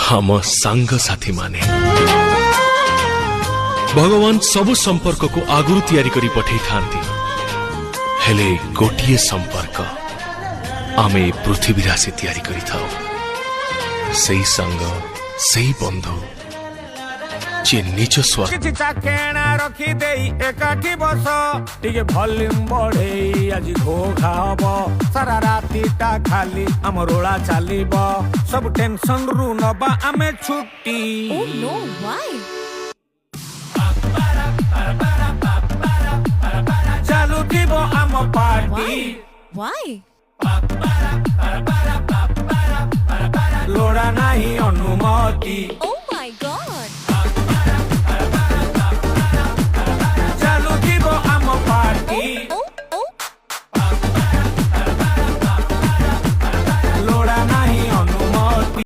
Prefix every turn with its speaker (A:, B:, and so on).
A: हम सांग साथी माने भगवान सबु संपर्क को आगुरु तैयारी करी पठै थांती हेले गोटिए संपर्क आमे पृथ्वी राशि तैयारी करी थाओ सही संग सही बंधु जे निज स्वार्थ
B: रखी दे एकाठी बस टिके वॉल्यूम बढ़े आज घोघा हब सारा रातीटा खाली आम रोला चलीब सब टेंशन रु नबा आमे छुट्टी
C: Oh no, why?
B: चालू थीब आम पार्टी
C: Why?
B: लोड़ा नहीं अनुमति
C: Oh my god!